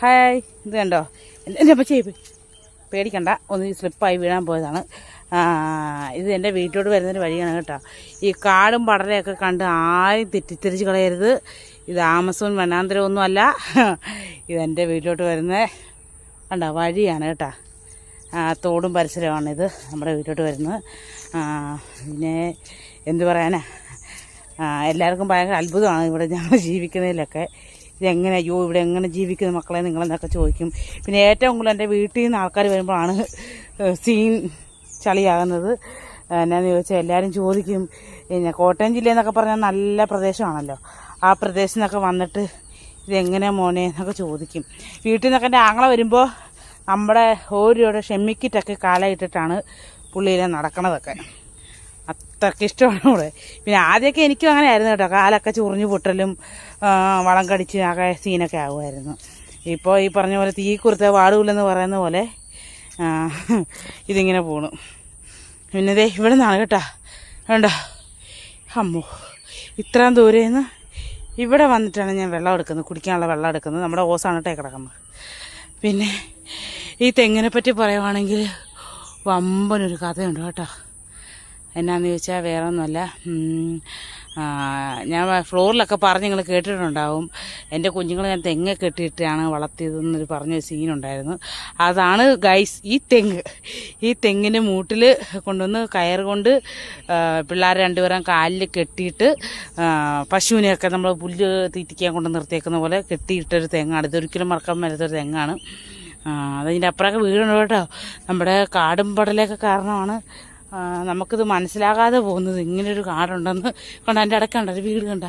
Hi, ഇത് കണ്ടോ എൻ്റെ അമ്മച്ചി പേടിക്കണ്ട, ഒന്ന് സ്ലിപ്പായി വീഴാൻ പോയതാണ്. ഇത് എൻ്റെ വീട്ടിലോട്ട് വരുന്നൊരു വഴിയാണ് കേട്ടോ. ഈ കാടും പടരയൊക്കെ കണ്ട് ആരും തെറ്റിദ്ധരിച്ച് കളയരുത്. ഇത് ആമസോൺ വനാന്തരമൊന്നുമല്ല, ഇതെൻ്റെ വീട്ടിലോട്ട് വരുന്ന കണ്ടോ വഴിയാണ് കേട്ടോ. തോടും പരിസരമാണിത് നമ്മുടെ വീട്ടിലോട്ട് വരുന്നത്. പിന്നെ എന്ത് പറയാനാ, എല്ലാവർക്കും ഭയങ്കര അത്ഭുതമാണ് ഇവിടെ ഞങ്ങൾ ജീവിക്കുന്നതിലൊക്കെ. ഇതെങ്ങനെ, അയ്യോ ഇവിടെ എങ്ങനെ ജീവിക്കുന്ന മക്കളെ നിങ്ങളെന്നൊക്കെ ചോദിക്കും. പിന്നെ ഏറ്റവും കൂടുതൽ എൻ്റെ വീട്ടിൽ നിന്ന് ആൾക്കാർ വരുമ്പോഴാണ് സീൻ ചളിയാകുന്നത്. എന്നാന്ന് ചോദിച്ചാൽ എല്ലാവരും ചോദിക്കും, പിന്നെ കോട്ടയം ജില്ലയെന്നൊക്കെ പറഞ്ഞാൽ നല്ല പ്രദേശമാണല്ലോ, ആ പ്രദേശത്ത് നിന്നൊക്കെ വന്നിട്ട് ഇതെങ്ങനെ മോനെ എന്നൊക്കെ ചോദിക്കും. വീട്ടിൽ നിന്നൊക്കെ എൻ്റെ ആങ്ങളെ വരുമ്പോൾ നമ്മുടെ ഓരോടെ ഷെമ്മിക്കിട്ടൊക്കെ കാലയിട്ടിട്ടാണ് പുള്ളിയിലെ നടക്കണതൊക്കെ. അത്രയ്ക്ക് ഇഷ്ടമാണ് ഇവിടെ. പിന്നെ ആദ്യമൊക്കെ എനിക്കും അങ്ങനെ ആയിരുന്നു കേട്ടോ, കാലൊക്കെ ചൊറിഞ്ഞു പൊട്ടലും വളം കടിച്ച് ആകെ സീനൊക്കെ ആകുമായിരുന്നു. ഇപ്പോൾ ഈ പറഞ്ഞ പോലെ തീ കുറുത്ത പാടുമില്ലെന്ന് പറയുന്ന പോലെ ഇതിങ്ങനെ പോണു. പിന്നെ ദേ ഇവിടെ നിന്നാണ് കേട്ടോ, വേണ്ട അമ്മോ, ഇത്രയും ദൂരെ നിന്ന് ഇവിടെ വന്നിട്ടാണ് ഞാൻ വെള്ളം എടുക്കുന്നത്, കുടിക്കാനുള്ള വെള്ളം എടുക്കുന്നത്. നമ്മുടെ ഓസാണ് കേട്ടോ കിടക്കുന്നത്. പിന്നെ ഈ തെങ്ങിനെ പറ്റി പറയുവാണെങ്കിൽ വമ്പനൊരു കഥയുണ്ട് കേട്ടോ. എന്നാന്ന് ചോദിച്ചാൽ വേറെ ഒന്നുമല്ല, ഞാൻ ഫ്ലോറിലൊക്കെ പറഞ്ഞ് നിങ്ങൾ കേട്ടിട്ടുണ്ടാവും, എൻ്റെ കുഞ്ഞുങ്ങൾ ഞാൻ തെങ്ങ് കെട്ടിയിട്ടാണ് വളർത്തിയതെന്നൊരു പറഞ്ഞൊരു സീനുണ്ടായിരുന്നു. അതാണ് ഗൈസ് ഈ തെങ്ങിൻ്റെ മൂട്ടിൽ കൊണ്ടുവന്ന് കയറ് കൊണ്ട് പിള്ളേർ രണ്ടുപേരും കാലിൽ കെട്ടിയിട്ട് പശുവിനെയൊക്കെ നമ്മൾ പുല്ല് തീറ്റിക്കാൻ കൊണ്ട് നിർത്തിയേക്കുന്ന പോലെ കെട്ടിയിട്ടൊരു തെങ്ങാണ്. ഇതൊരിക്കലും മറക്കാൻ പറ്റാത്തൊരു തെങ്ങാണ്. അതിൻ്റെ അപ്പുറമൊക്കെ വീടുണ്ട് കേട്ടോ. നമ്മുടെ കാടും പടലൊക്കെ കാരണമാണ് നമുക്കിത് മനസ്സിലാകാതെ പോകുന്നത്, ഇങ്ങനൊരു കാടുണ്ടെന്ന്. കണ്ട എൻ്റെ അടക്കണ്ട ഒരു വീട് കണ്ട,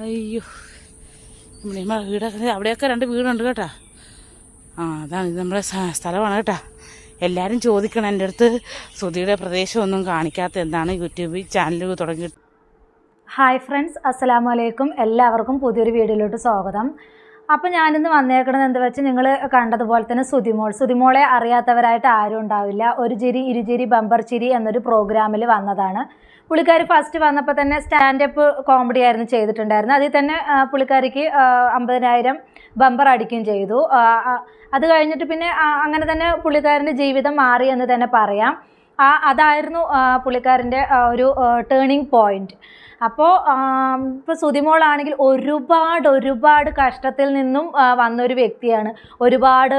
അയ്യോ നമ്മുടെ വീടൊക്കെ, അവിടെയൊക്കെ 2 വീടുണ്ട് കേട്ടോ. അതാണ് ഇത് നമ്മുടെ സ്ഥലമാണ് കേട്ടോ. എല്ലാവരും ചോദിക്കണം എൻ്റെ അടുത്ത്, ശ്രുതിയുടെ പ്രദേശമൊന്നും കാണിക്കാത്ത എന്താണ് യൂട്യൂബിൽ ചാനൽ തുടങ്ങി. ഹായ് ഫ്രണ്ട്സ്, അസ്സലാമു അലൈക്കും. എല്ലാവർക്കും പുതിയൊരു വീഡിയോയിലോട്ട് സ്വാഗതം. അപ്പോൾ ഞാനിന്ന് വന്നേക്കണത് എന്താ വെച്ചാൽ, നിങ്ങൾ കണ്ടതുപോലെ തന്നെ സുതിമോളെ അറിയാത്തവരായിട്ട് ആരും ഉണ്ടാവില്ല. ഒരു ചിരി ഇരുചിരി ബമ്പർ ചിരി എന്നൊരു പ്രോഗ്രാമിൽ വന്നതാണ്. പുള്ളിക്കാരി ഫസ്റ്റ് വന്നപ്പോൾ തന്നെ സ്റ്റാൻഡപ്പ് കോമഡി ആയിരുന്നു ചെയ്തിട്ടുണ്ടായിരുന്നു. അതിൽ തന്നെ പുള്ളിക്കാരിക്ക് 50,000 ബമ്പർ അടിക്കുകയും ചെയ്തു. അത് കഴിഞ്ഞിട്ട് പിന്നെ അങ്ങനെ തന്നെ പുള്ളിക്കാരൻ്റെ ജീവിതം മാറി എന്ന് തന്നെ പറയാം. അതായിരുന്നു പുള്ളിക്കാരൻ്റെ ഒരു ടേണിംഗ് പോയിന്റ്. അപ്പോൾ ഇപ്പോൾ സുതിമോളാണെങ്കിൽ ഒരുപാട് കഷ്ടത്തിൽ നിന്നും വന്നൊരു വ്യക്തിയാണ്. ഒരുപാട്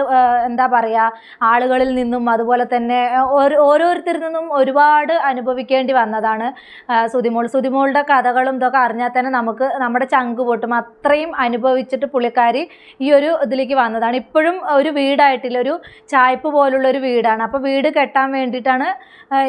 എന്താ പറയുക, ആളുകളിൽ നിന്നും അതുപോലെ തന്നെ ഓരോരുത്തരിൽ നിന്നും ഒരുപാട് അനുഭവിക്കേണ്ടി വന്നതാണ് സുതിമോളുടെ കഥകളും ഇതൊക്കെ അറിഞ്ഞാൽ തന്നെ നമുക്ക് നമ്മുടെ ചങ്ക് പൊട്ടും. അത്രയും അനുഭവിച്ചിട്ട് പുള്ളിക്കാരി ഈ ഒരു ഇതിലേക്ക് വന്നതാണ്. ഇപ്പോഴും ഒരു വീടായിട്ടില്ല, ഒരു ചായ്പ് പോലുള്ളൊരു വീടാണ്. അപ്പോൾ വീട് കെട്ടാൻ വേണ്ടിയിട്ടാണ്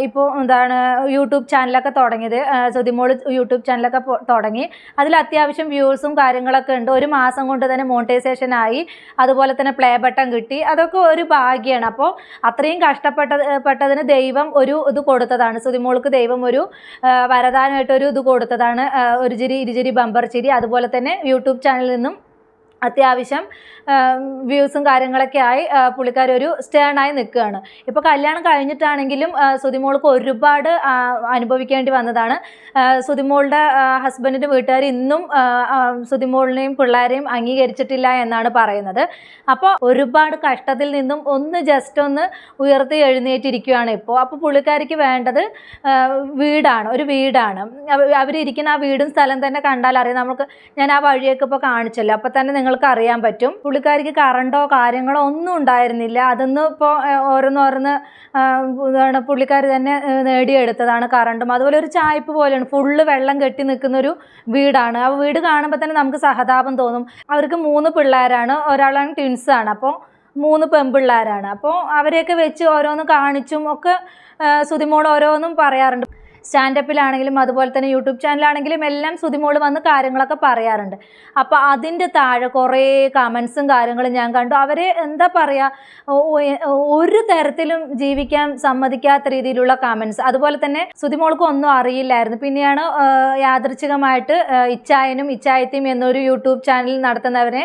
ഇപ്പോൾ എന്താണ് യൂട്യൂബ് ചാനലൊക്കെ തുടങ്ങിയത്. സുതിമോൾ യൂട്യൂബ് ചാനലൊക്കെ തുടങ്ങി. അതിൽ അത്യാവശ്യം വ്യൂസും കാര്യങ്ങളൊക്കെ ഉണ്ട്. 1 മാസം കൊണ്ട് തന്നെ മോണിറ്റൈസേഷൻ ആയി, അതുപോലെ തന്നെ പ്ലേ ബട്ടൺ കിട്ടി. അതൊക്കെ ഒരു ഭാഗ്യമാണ്. അപ്പോൾ അത്രയും കഷ്ടപ്പെട്ടതിന് ദൈവം ഒരു ഇത് കൊടുത്തതാണ്. സുതിമോൾക്ക് ദൈവം ഒരു വരദാനമായിട്ടൊരു ഇത് കൊടുത്തതാണ്, ഒരു ചിരി ഇരുചിരി ബമ്പർ ചിരി. അതുപോലെ തന്നെ യൂട്യൂബ് ചാനലിൽ നിന്നും അത്യാവശ്യം വ്യൂസും കാര്യങ്ങളൊക്കെ ആയി പുള്ളിക്കാർ ഒരു സ്റ്റേണായി നിൽക്കുകയാണ്. ഇപ്പോൾ കല്യാണം കഴിഞ്ഞിട്ടാണെങ്കിലും സുതിമോൾക്ക് ഒരുപാട് അനുഭവിക്കേണ്ടി വന്നതാണ്. സുതിമോളുടെ ഹസ്ബൻഡിൻ്റെ വീട്ടുകാർ ഇന്നും സുതിമോളിനെയും പിള്ളേരെയും അംഗീകരിച്ചിട്ടില്ല എന്നാണ് പറയുന്നത്. അപ്പോൾ ഒരുപാട് കഷ്ടത്തിൽ നിന്നും ജസ്റ്റ് ഒന്ന് ഉയർത്തി എഴുന്നേറ്റിരിക്കുകയാണ് ഇപ്പോൾ. അപ്പോൾ പുള്ളിക്കാരിക്ക് വേണ്ടത് വീടാണ്, ഒരു വീടാണ്. അവരിയ്ക്കുന്ന ആ വീടും സ്ഥലം തന്നെ കണ്ടാൽ അറിയാം. നമുക്ക് ഞാൻ ആ വഴിയൊക്കെ ഇപ്പോൾ കാണിച്ചല്ലോ, അപ്പോൾ തന്നെ നിങ്ങൾക്ക് അറിയാൻ പറ്റും. പുള്ളിക്കാരിക്ക് കറണ്ടോ കാര്യങ്ങളോ ഒന്നും ഉണ്ടായിരുന്നില്ല. അതൊന്നും ഇപ്പോൾ ഓരോന്ന് പുള്ളിക്കാർ തന്നെ നേടിയെടുത്തതാണ് കറണ്ടും. അതുപോലെ ഒരു ചായ്പ് പോലെയാണ്, ഫുള്ള് വെള്ളം കെട്ടി നിൽക്കുന്നൊരു വീടാണ്. ആ വീട് കാണുമ്പോൾ തന്നെ നമുക്ക് സഹതാപം തോന്നും. അവർക്ക് 3 പിള്ളേരാണ്, ഒരാളാണ് ട്വിൻസാണ്. അപ്പോൾ 3 പെൺപിള്ളേരാണ്. അപ്പോൾ അവരെയൊക്കെ വെച്ച് ഓരോന്ന് കാണിച്ചും ഒക്കെ സുതിമോൾ ഓരോന്നും പറയാറുണ്ട്. സ്റ്റാൻഡപ്പിലാണെങ്കിലും അതുപോലെ തന്നെ യൂട്യൂബ് ചാനലാണെങ്കിലും എല്ലാം സുതിമോൾ വന്ന് കാര്യങ്ങളൊക്കെ പറയാറുണ്ട്. അപ്പോൾ അതിൻ്റെ താഴെ കുറേ കമൻസും കാര്യങ്ങളും ഞാൻ കണ്ടു. അവരെ എന്താ പറയുക, ഒരു തരത്തിലും ജീവിക്കാൻ സമ്മതിക്കാത്ത രീതിയിലുള്ള കമൻസ്. അതുപോലെ തന്നെ സുതിമോൾക്ക് ഒന്നും അറിയില്ലായിരുന്നു. പിന്നെയാണ് യാദൃച്ഛികമായിട്ട് ഇച്ചായനും ഇച്ചായത്തിയും എന്നൊരു യൂട്യൂബ് ചാനൽ നടത്തുന്നവരെ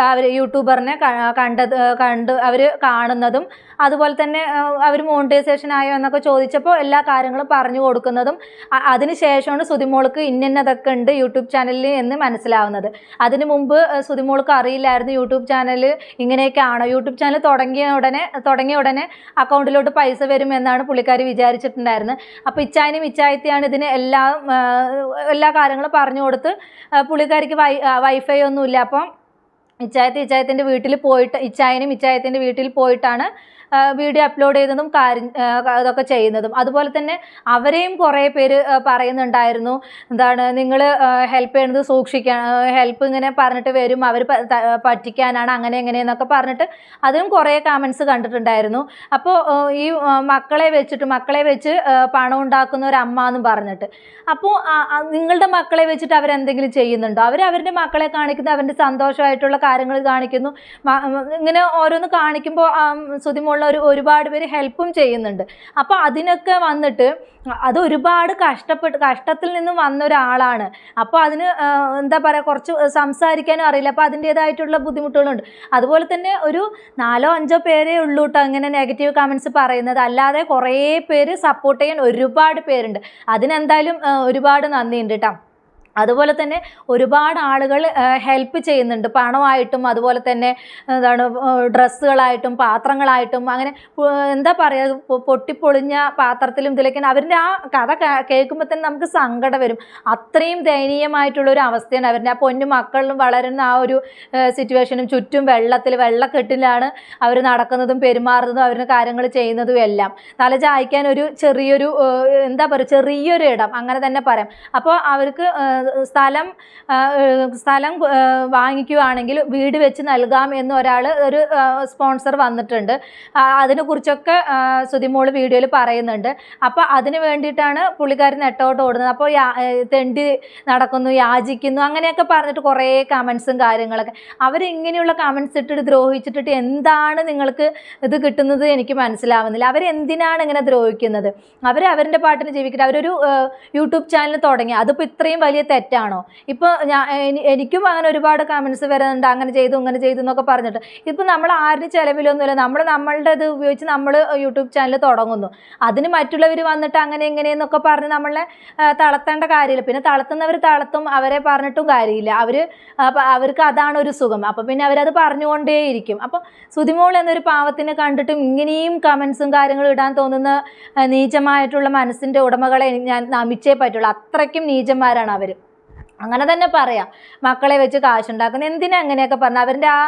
അവർ യൂട്യൂബറിനെ കണ്ട് അവർ കാണുന്നതും. അതുപോലെ തന്നെ അവർ മോണിറ്റൈസേഷൻ ആയോ എന്നൊക്കെ ചോദിച്ചപ്പോൾ എല്ലാ കാര്യങ്ങളും പറഞ്ഞു കൊടുക്കും. കൊടുക്കുന്നതും അതിനുശേഷമാണ് സുതിമോൾക്ക് ഇന്നതൊക്കെ ഉണ്ട് യൂട്യൂബ് ചാനലിൽ എന്ന് മനസ്സിലാവുന്നത്. അതിനു മുമ്പ് സുതിമോൾക്ക് അറിയില്ലായിരുന്നു യൂട്യൂബ് ചാനൽ ഇങ്ങനെയൊക്കെയാണോ. യൂട്യൂബ് ചാനൽ തുടങ്ങിയ ഉടനെ അക്കൗണ്ടിലോട്ട് പൈസ വരും എന്നാണ് പുള്ളിക്കാരി വിചാരിച്ചിട്ടുണ്ടായിരുന്നത്. അപ്പോൾ ഇച്ചായനും ഇച്ചായത്തെയാണ് ഇതിന് എല്ലാ കാര്യങ്ങളും പറഞ്ഞു കൊടുത്ത് പുള്ളിക്കാരിക്ക് വൈഫൈ ഒന്നുമില്ല. അപ്പം ഇച്ചായത്തിൻ്റെ വീട്ടിൽ പോയിട്ടാണ് വീഡിയോ അപ്ലോഡ് ചെയ്യുന്നതും അതൊക്കെ ചെയ്യുന്നതും. അതുപോലെ തന്നെ അവരെയും കുറേ പേര് പറയുന്നുണ്ടായിരുന്നു, എന്താണ് നിങ്ങൾ ഹെൽപ്പ് ചെയ്യുന്നത് സൂക്ഷിക്കണം, ഹെൽപ്പ് ഇങ്ങനെ പറഞ്ഞിട്ട് വരും, അവർ പറ്റിക്കാനാണ് അങ്ങനെ എങ്ങനെയെന്നൊക്കെ പറഞ്ഞിട്ട് അതിനും കുറേ കമൻസ് കണ്ടിട്ടുണ്ടായിരുന്നു. അപ്പോൾ ഈ മക്കളെ വെച്ച് പണം ഉണ്ടാക്കുന്ന ഒരു അമ്മ എന്നും പറഞ്ഞിട്ട്. അപ്പോൾ നിങ്ങളുടെ മക്കളെ വെച്ചിട്ട് അവരെന്തെങ്കിലും ചെയ്യുന്നുണ്ടോ? അവരുടെ മക്കളെ കാണിക്കുന്നു, അവരുടെ സന്തോഷമായിട്ടുള്ള കാര്യങ്ങൾ കാണിക്കുന്നു. ഇങ്ങനെ ഓരോന്ന് കാണിക്കുമ്പോൾ സുതിമോൾ ഒരുപാട് പേര് ഹെൽപ്പും ചെയ്യുന്നുണ്ട്. അപ്പോൾ അതിനൊക്കെ വന്നിട്ട് അത് ഒരുപാട് കഷ്ടത്തിൽ നിന്നും വന്ന ഒരാളാണ്. അപ്പോൾ അതിന് എന്താ പറയുക, കുറച്ച് സംസാരിക്കാനും അറിയില്ല. അപ്പോൾ അതിൻ്റേതായിട്ടുള്ള ബുദ്ധിമുട്ടുകളുണ്ട്. അതുപോലെ തന്നെ ഒരു 4-5 പേരേ ഉള്ളൂ കേട്ടോ ഇങ്ങനെ നെഗറ്റീവ് കമൻസ് പറയുന്നത്. അല്ലാതെ കുറേ പേര് സപ്പോർട്ട് ചെയ്യാൻ ഒരുപാട് പേരുണ്ട്. അതിനെന്തായാലും ഒരുപാട് നന്ദിയുണ്ട് കേട്ടോ. അതുപോലെ തന്നെ ഒരുപാട് ആളുകൾ ഹെൽപ്പ് ചെയ്യുന്നുണ്ട്, പണമായിട്ടും അതുപോലെ തന്നെ എന്താണ് ഡ്രസ്സുകളായിട്ടും പാത്രങ്ങളായിട്ടും. അങ്ങനെ എന്താ പറയുക, പൊട്ടിപ്പൊളിഞ്ഞ പാത്രത്തിലും ഇതിലേക്ക് അവരുടെ ആ കഥ കേൾക്കുമ്പോൾ തന്നെ നമുക്ക് സങ്കടം വരും. അത്രയും ദയനീയമായിട്ടുള്ളൊരു അവസ്ഥയാണ് അവരുടെ. ആ പൊന്നു മക്കളിലും വളരുന്ന ആ ഒരു സിറ്റുവേഷനും ചുറ്റും വെള്ളക്കെട്ടിലാണ് അവർ നടക്കുന്നതും പെരുമാറുന്നതും അവരുടെ കാര്യങ്ങൾ ചെയ്യുന്നതും എല്ലാം. തല ചായ്ക്കാൻ ഒരു ചെറിയൊരു ഇടം അങ്ങനെ തന്നെ പറയാം. അപ്പോൾ അവർക്ക് സ്ഥലം വാങ്ങിക്കുകയാണെങ്കിൽ വീട് വെച്ച് നൽകാം എന്ന് ഒരു സ്പോൺസർ വന്നിട്ടുണ്ട്. അതിനെക്കുറിച്ചൊക്കെ സുതിമോൾ വീഡിയോയിൽ പറയുന്നുണ്ട്. അപ്പോൾ അതിന് വേണ്ടിയിട്ടാണ് പുള്ളിക്കാരൻ നെട്ടോട്ട് ഓടുന്നത്. അപ്പോൾ തെണ്ടി നടക്കുന്നു, യാചിക്കുന്നു അങ്ങനെയൊക്കെ പറഞ്ഞിട്ട് കുറേ കമൻസും കാര്യങ്ങളൊക്കെ. അവരിങ്ങനെയുള്ള കമൻസ് ഇട്ടിട്ട് ദ്രോഹിച്ചിട്ടിട്ട് എന്താണ് നിങ്ങൾക്ക് ഇത് കിട്ടുന്നത് എനിക്ക് മനസ്സിലാവുന്നില്ല. അവരെന്തിനാണ് ഇങ്ങനെ ദ്രോഹിക്കുന്നത്? അവരുടെ പാട്ടിന് ജീവിക്കട്ടെ. അവരൊരു യൂട്യൂബ് ചാനൽ തുടങ്ങി, അതിപ്പോൾ ഇത്രയും വലിയ തെറ്റാണോ? ഇപ്പോൾ എനിക്കും അങ്ങനെ ഒരുപാട് കമൻസ് വരുന്നുണ്ട്, അങ്ങനെ ചെയ്തു ഇങ്ങനെ ചെയ്തു എന്നൊക്കെ പറഞ്ഞിട്ട്. ഇപ്പോൾ നമ്മൾ ആരുടെ ചിലവിലൊന്നുമില്ല, നമ്മളുടെ ഇത് ഉപയോഗിച്ച് നമ്മൾ യൂട്യൂബ് ചാനൽ തുടങ്ങുന്നു. അതിന് മറ്റുള്ളവർ വന്നിട്ട് അങ്ങനെ എങ്ങനെയെന്നൊക്കെ പറഞ്ഞ് നമ്മളെ തളർത്തേണ്ട കാര്യമില്ല. പിന്നെ തളർത്തുന്നവർ തളർത്തും, അവരെ പറഞ്ഞിട്ടും കാര്യമില്ല. അവർക്ക് അതാണ് ഒരു സുഖം. അപ്പോൾ പിന്നെ അവരത് പറഞ്ഞുകൊണ്ടേയിരിക്കും. അപ്പോൾ സുതിമോൾ എന്നൊരു പാവത്തിനെ കണ്ടിട്ടും ഇങ്ങനെയും കമൻസും കാര്യങ്ങളും ഇടാൻ തോന്നുന്ന നീചമായിട്ടുള്ള മനസ്സിൻ്റെ ഉടമകളെ ഞാൻ നമിച്ചേ പറ്റുള്ളൂ. അത്രയ്ക്കും നീചന്മാരാണ് അവർ. അങ്ങനെ തന്നെ പറയാം. മക്കളെ വെച്ച് കാശുണ്ടാക്കുന്നത് എന്തിനാ അങ്ങനെയൊക്കെ പറഞ്ഞാൽ അവരുടെ ആ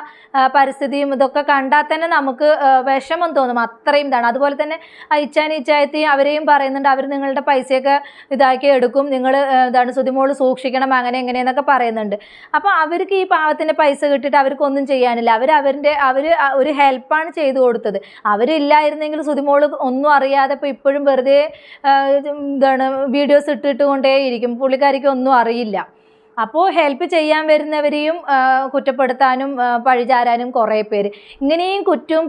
പരിസ്ഥിതിയും ഇതൊക്കെ കണ്ടാൽ തന്നെ നമുക്ക് വിഷമം തോന്നും. അത്രയും ഇതാണ്. അതുപോലെ തന്നെ ഇച്ചായത്തി അവരെയും പറയുന്നുണ്ട്, അവർ നിങ്ങളുടെ പൈസയൊക്കെ ഇതാക്കി എടുക്കും, നിങ്ങൾ സുതിമോൾ സൂക്ഷിക്കണം അങ്ങനെ എങ്ങനെയെന്നൊക്കെ പറയുന്നുണ്ട്. അപ്പോൾ അവർക്ക് ഈ പാവത്തിൻ്റെ പൈസ കിട്ടിയിട്ട് അവർക്കൊന്നും ചെയ്യാനില്ല. അവർ ഒരു ഹെൽപ്പാണ് ചെയ്തു കൊടുത്തത്. അവരില്ലായിരുന്നെങ്കിൽ സുതിമോൾ ഒന്നും അറിയാതെ ഇപ്പോൾ ഇപ്പോഴും വെറുതെ വീഡിയോസ് ഇട്ടിട്ടുകൊണ്ടേയിരിക്കും. പുള്ളിക്കാരിക്ക് ഒന്നും അറിയില്ല. അപ്പോൾ ഹെൽപ്പ് ചെയ്യാൻ വരുന്നവരെയും കുറ്റപ്പെടുത്താനും പഴിചാരാനും കുറേ പേര്. ഇങ്ങനെയും കുറ്റവും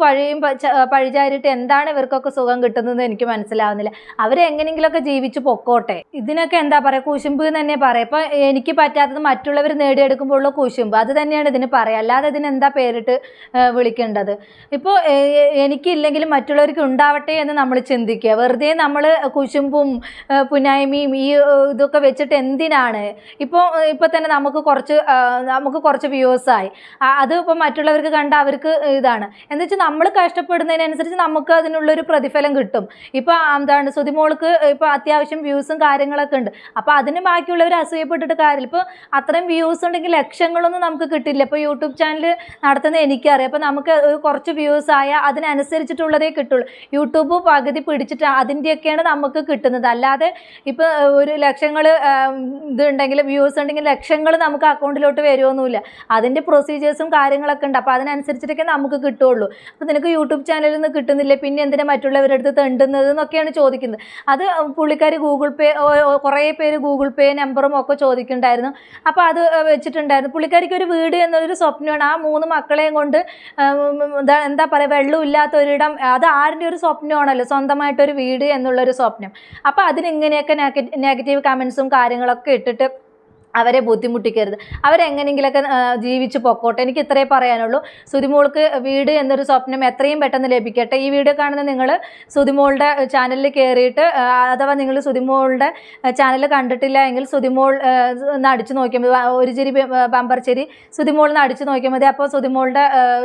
പഴിചാരിയിട്ട് എന്താണ് ഇവർക്കൊക്കെ സുഖം കിട്ടുന്നത് എനിക്ക് മനസ്സിലാവുന്നില്ല. അവരെങ്ങനെയെങ്കിലുമൊക്കെ ജീവിച്ച് പൊക്കോട്ടെ. ഇതിനൊക്കെ എന്താ പറയുക, കുശുമ്പ് തന്നെ പറയാം. ഇപ്പോൾ എനിക്ക് പറ്റാത്തത് മറ്റുള്ളവർ നേടിയെടുക്കുമ്പോഴുള്ള കുശുമ്പ്, അത് തന്നെയാണ് ഇതിന് പറയുക. അല്ലാതെ ഇതിനെന്താ പേരിട്ട് വിളിക്കേണ്ടത്? ഇപ്പോൾ എനിക്കില്ലെങ്കിലും മറ്റുള്ളവർക്ക് ഉണ്ടാവട്ടെ എന്ന് നമ്മൾ ചിന്തിക്കുക. വെറുതെ നമ്മൾ കുശുമ്പും പുന്നായ്മയും ഈ ഇതൊക്കെ വെച്ചിട്ട് എന്തിനാണ്? ഇപ്പോൾ തന്നെ നമുക്ക് കുറച്ച് വ്യൂസായി. അത് ഇപ്പോൾ മറ്റുള്ളവർക്ക് കണ്ട അവർക്ക് ഇതാണ് എന്ന് വെച്ചാൽ നമ്മൾ കഷ്ടപ്പെടുന്നതിനനുസരിച്ച് നമുക്ക് അതിനുള്ളൊരു പ്രതിഫലം കിട്ടും. ഇപ്പോൾ സുതിമോൾക്ക് ഇപ്പോൾ അത്യാവശ്യം വ്യൂസും കാര്യങ്ങളൊക്കെ ഉണ്ട്. അപ്പോൾ അതിന് ബാക്കിയുള്ളവർ അസൂയപ്പെട്ടിട്ട് കാര്യമില്ല. ഇപ്പോൾ അത്രയും വ്യൂസ് ഉണ്ടെങ്കിൽ ലക്ഷങ്ങളൊന്നും നമുക്ക് കിട്ടില്ല. ഇപ്പോൾ യൂട്യൂബ് ചാനൽ നടത്തുന്ന എനിക്കറിയാം. അപ്പോൾ നമുക്ക് കുറച്ച് വ്യൂസ് ആയാൽ അതിനനുസരിച്ചിട്ടുള്ളതേ കിട്ടുള്ളൂ. യൂട്യൂബ് പകുതി പിടിച്ചിട്ട് അതിൻ്റെയൊക്കെയാണ് നമുക്ക് കിട്ടുന്നത്. അല്ലാതെ ഇപ്പോൾ ഒരു ലക്ഷങ്ങൾ ഇതുണ്ടെങ്കിൽ വ്യൂസ് ഉണ്ടെങ്കിൽ ലക്ഷങ്ങൾ നമുക്ക് അക്കൗണ്ടിലോട്ട് വരുമൊന്നുമില്ല. അതിൻ്റെ പ്രൊസീജിയേഴ്സും കാര്യങ്ങളൊക്കെ ഉണ്ട്. അപ്പോൾ അതിനനുസരിച്ചിട്ടൊക്കെ നമുക്ക് കിട്ടുള്ളൂ. അപ്പോൾ നിനക്ക് യൂട്യൂബ് ചാനലിൽ നിന്ന് കിട്ടുന്നില്ല, പിന്നെ എന്തിനാ മറ്റുള്ളവരുടെ അടുത്ത് തെണ്ടുന്നത് എന്നൊക്കെയാണ് ചോദിക്കുന്നത്. അത് പുള്ളിക്കാർ കുറേ പേര് ഗൂഗിൾ പേ നമ്പറും ഒക്കെ ചോദിക്കുന്നുണ്ടായിരുന്നു. അപ്പോൾ അത് വെച്ചിട്ടുണ്ടായിരുന്നു. പുള്ളിക്കാരിക്ക് ഒരു വീട് എന്നൊരു സ്വപ്നമാണ്. ആ 3 മക്കളെയും കൊണ്ട് എന്താ പറയുക, വെള്ളമില്ലാത്ത ഒരിടം, അത് ആരുടെ ഒരു സ്വപ്നമാണല്ലോ, സ്വന്തമായിട്ടൊരു വീട് എന്നുള്ളൊരു സ്വപ്നം. അപ്പോൾ അതിനിങ്ങനെയൊക്കെ നെഗറ്റീവ് കമൻസും കാര്യങ്ങളൊക്കെ ഇട്ടിട്ട് അവരെ ബുദ്ധിമുട്ടിക്കരുത്, അവരെങ്ങനെയെങ്കിലൊക്കെ ജീവിച്ച് പൊക്കോട്ടെ. എനിക്ക് ഇത്രേ പറയാനുള്ളൂ. സുതിമോൾക്ക് വീട് എന്നൊരു സ്വപ്നം എത്രയും പെട്ടെന്ന് ലഭിക്കട്ടെ. ഈ വീഡിയോ കാണുന്ന നിങ്ങൾ സുതിമോളുടെ ചാനലിൽ കയറിയിട്ട് അഥവാ നിങ്ങൾ സുതിമോളുടെ ചാനൽ കണ്ടിട്ടില്ല എങ്കിൽ സുതിമോൾ ഒന്ന് അടിച്ചു നോക്കിയാൽ മതി. ഒരു ചിരി ബമ്പർ ചിരി സുതിമോളിന്ന് അടിച്ചു നോക്കിയാൽ മതി. അപ്പോൾ സുതിമോളുടെ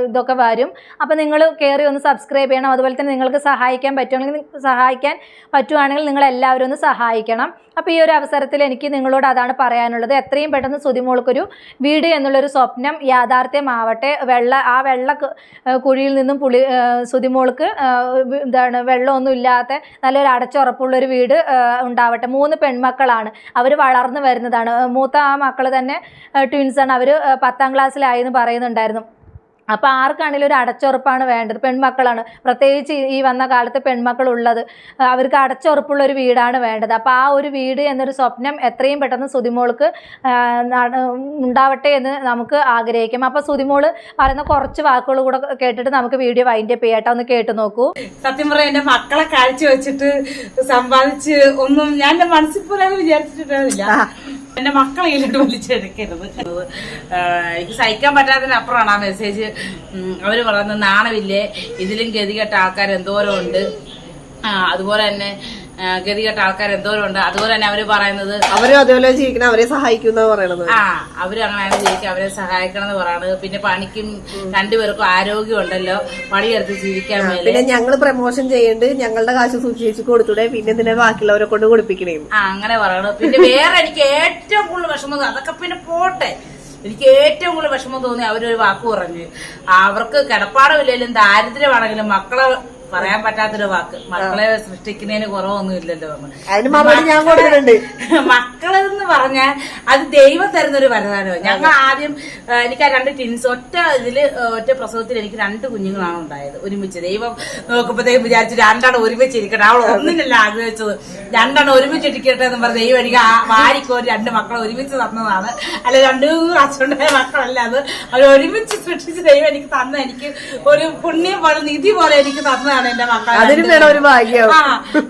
ഇതൊക്കെ വരും. അപ്പോൾ നിങ്ങൾ കയറി ഒന്ന് സബ്സ്ക്രൈബ് ചെയ്യണം. അതുപോലെ തന്നെ നിങ്ങൾക്ക് സഹായിക്കാൻ പറ്റുവാണെങ്കിൽ നിങ്ങൾ എല്ലാവരും ഒന്ന് സഹായിക്കണം. അപ്പോൾ ഈ ഒരു അവസരത്തിൽ എനിക്ക് നിങ്ങളോട് അതാണ് പറയാനുള്ളത്. എത്രയും പെട്ടെന്ന് സുതിമോൾക്കൊരു വീട് എന്നുള്ളൊരു സ്വപ്നം യാഥാർത്ഥ്യമാവട്ടെ. ആ വെള്ള കുഴിയിൽ നിന്നും സുതിമോൾക്ക് വെള്ളമൊന്നും ഇല്ലാത്ത നല്ലൊരു അടച്ചുറപ്പുള്ളൊരു വീട് ഉണ്ടാവട്ടെ. 3 പെൺമക്കളാണ്, അവർ വളർന്നു വരുന്നതാണ്. മൂത്ത ആ മക്കൾ തന്നെ ട്വിൻസാണ്. അവർ 10ാം ക്ലാസ്സിലായി എന്ന് പറയുന്നുണ്ടായിരുന്നു. അപ്പോൾ ആർക്കാണെങ്കിലും ഒരു അടച്ചുറപ്പാണ് വേണ്ടത്. പെൺമക്കളാണ് പ്രത്യേകിച്ച് ഈ വന്ന കാലത്ത് പെൺമക്കളുള്ളത്. അവർക്ക് അടച്ചുറപ്പുള്ളൊരു വീടാണ് വേണ്ടത്. അപ്പോൾ ആ ഒരു വീട് എന്നൊരു സ്വപ്നം എത്രയും പെട്ടെന്ന് സുതിമോൾക്ക് ഉണ്ടാവട്ടെ എന്ന് നമുക്ക് ആഗ്രഹിക്കാം. അപ്പോൾ സുതിമോള് പറയുന്ന കുറച്ച് വാക്കുകൾ കൂടെ കേട്ടിട്ട് നമുക്ക് വീഡിയോ വൈൻഡപ്പ് ചെയ്യട്ടെ. ഒന്ന് കേട്ട് നോക്കൂ. സത്യം പറയാം, എന്റെ മക്കളെ കാഴ്ച വെച്ചിട്ട് സമ്പാദിച്ച് ഒന്നും ഞാൻ എന്റെ മനസ്സിൽ പോലും വിചാരിച്ചിട്ടില്ല. എന്റെ മക്കളെ ഇതിലോട്ട് വലിച്ചെടുക്കരുത്. എനിക്ക് സഹിക്കാൻ പറ്റാത്തതിനപ്പുറമാണ് ആ മെസ്സേജ്. അവര് പറയുന്നത് നാണമില്ലേ, ഇതിലും ഗതികെട്ട ആൾക്കാർ എന്തോരം ഉണ്ട്, അതുപോലെ തന്നെ ഗതികെട്ട ആൾക്കാർ എന്തോരം ഉണ്ട്. അതുപോലെ തന്നെ അവര് പറയുന്നത് അവരും അതേപോലെ ജീവിക്കണം, അവരെ സഹായിക്കുന്ന പറയണത്. അവര് അങ്ങനെയാണ് ജീവിക്കുക, അവരെ സഹായിക്കണം എന്ന് പറയണത്. പിന്നെ പണിക്കും രണ്ടുപേർക്കും ആരോഗ്യം ഉണ്ടല്ലോ, പണിയെടുത്ത് ജീവിക്കാൻ വേണ്ടി. പിന്നെ ഞങ്ങള് പ്രമോഷൻ ചെയ്യേണ്ട, ഞങ്ങളുടെ കാശ് സൂക്ഷിച്ച് കൊടുത്തൂടെ, പിന്നെ ഇതിനെ ബാക്കിയുള്ളവരെ കൊണ്ട് കൊടുപ്പിക്കണേ. അങ്ങനെ പറയണത്. പിന്നെ വേറെ എനിക്ക് ഏറ്റവും കൂടുതൽ വിഷമം, അതൊക്കെ പിന്നെ പോട്ടെ, എനിക്ക് ഏറ്റവും കൂടുതൽ വിഷമം തോന്നി അവരൊരു വാക്ക് പറഞ്ഞു. അവർക്ക് കിടപ്പാടമില്ലെങ്കിലും ദാരിദ്ര്യമാണെങ്കിലും മക്കളെ പറയാൻ പറ്റാത്തൊരു വാക്ക്, മക്കളെ സൃഷ്ടിക്കുന്നതിന് കുറവൊന്നും ഇല്ലല്ലോ. മക്കളെന്ന് പറഞ്ഞാൽ അത് ദൈവം തരുന്നൊരു വരദാനമാണ്. ഞങ്ങൾ ആദ്യം എനിക്ക് ആ 2 ട്വിൻസ് ഒറ്റ പ്രസവത്തിൽ എനിക്ക് 2 കുഞ്ഞുങ്ങളാണ് ഉണ്ടായത് ഒരുമിച്ച്. ദൈവം നോക്കുമ്പോഴത്തേക്കും വിചാരിച്ചു 2 ഒരുമിച്ചിരിക്കട്ടെ, അവൾ ഒന്നിനല്ല ആഗ്രഹിച്ചത്, 2 ഒരുമിച്ചിരിക്കട്ടെ എന്ന് പറഞ്ഞ ദൈവം എനിക്ക് വാരിക്കോരി 2 മക്കളെ ഒരുമിച്ച് തന്നതാണ്. അല്ല 2 അച്ഛണ്ടായ മക്കളല്ല, അത് അവർ ഒരുമിച്ച് സൃഷ്ടിച്ച് ദൈവം എനിക്ക് തന്ന, എനിക്ക് ഒരു പുണ്യം പോലെ നിധി പോലെ എനിക്ക് തന്നതാണ് എന്റെ മക്കൾ.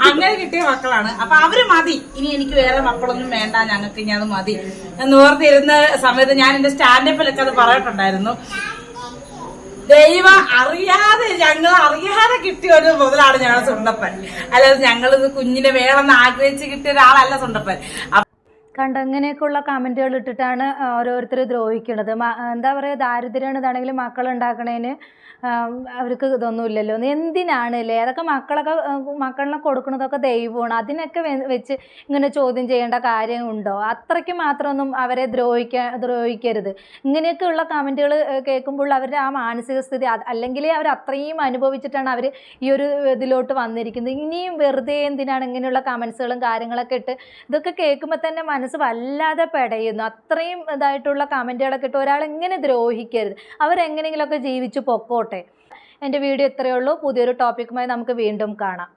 അങ്ങനെ കിട്ടിയ മക്കളാണ്. അപ്പൊ അവര് മതി, ഇനി എനിക്ക് വേറെ മക്കളൊന്നും വേണ്ട, ഞങ്ങൾക്ക് ഇനി അത് മതി എന്ന് ഓർത്തിരുന്ന സമയത്ത് ഞാൻ എന്റെ സ്റ്റാൻഡപ്പിലൊക്കെ അത് പറഞ്ഞിട്ടുണ്ടായിരുന്നു. ദൈവം ഞങ്ങൾ അറിയാതെ കിട്ടിയ ഒരു മുതലാണ് ഞങ്ങളുടെ സുണ്ടപ്പൻ. അല്ലാതെ ഞങ്ങളിത് കുഞ്ഞിനെ വേണമെന്ന് ആഗ്രഹിച്ച് കിട്ടിയ ഒരാളല്ല സുണ്ടപ്പൻ. കണ്ട ഇങ്ങനെയൊക്കെയുള്ള കമൻറ്റുകൾ ഇട്ടിട്ടാണ് ഓരോരുത്തർ ദ്രോഹിക്കുന്നത്. എന്താ പറയുക, ദാരിദ്ര്യമാണ് ഇതാണെങ്കിലും മക്കളുണ്ടാക്കണേന് അവർക്ക് ഇതൊന്നുമില്ലല്ലോ. എന്തിനാണ് അല്ലേ? അതൊക്കെ മക്കളിനെ കൊടുക്കുന്നതൊക്കെ ദൈവമാണ്. അതിനൊക്കെ വെച്ച് ഇങ്ങനെ ചോദ്യം ചെയ്യേണ്ട കാര്യമുണ്ടോ? അത്രയ്ക്ക് മാത്രമൊന്നും അവരെ ദ്രോഹിക്കരുത്. ഇങ്ങനെയൊക്കെയുള്ള കമൻറ്റുകൾ കേൾക്കുമ്പോൾ അവരുടെ ആ മാനസിക സ്ഥിതി, അല്ലെങ്കിൽ അവർ അത്രയും അനുഭവിച്ചിട്ടാണ് അവർ ഈ ഒരു ഇതിലോട്ട് വന്നിരിക്കുന്നത്. ഇനിയും വെറുതെ എന്തിനാണ് ഇങ്ങനെയുള്ള കമൻസുകളും കാര്യങ്ങളൊക്കെ ഇട്ട്? ഇതൊക്കെ കേൾക്കുമ്പോൾ തന്നെ മനസ്സ് വല്ലാതെ പെടയുന്നു. അത്രയും ഇതായിട്ടുള്ള കമൻറ്റുകളൊക്കെ ഇട്ട് ഒരാളെങ്ങനെ ദ്രോഹിക്കരുത്. അവരെങ്ങനെയെങ്കിലുമൊക്കെ ജീവിച്ചു പൊക്കോട്ടെ. എൻ്റെ വീഡിയോ ഇത്രയേ ഉള്ളൂ. പുതിയൊരു ടോപ്പിക്കുമായി നമുക്ക് വീണ്ടും കാണാം.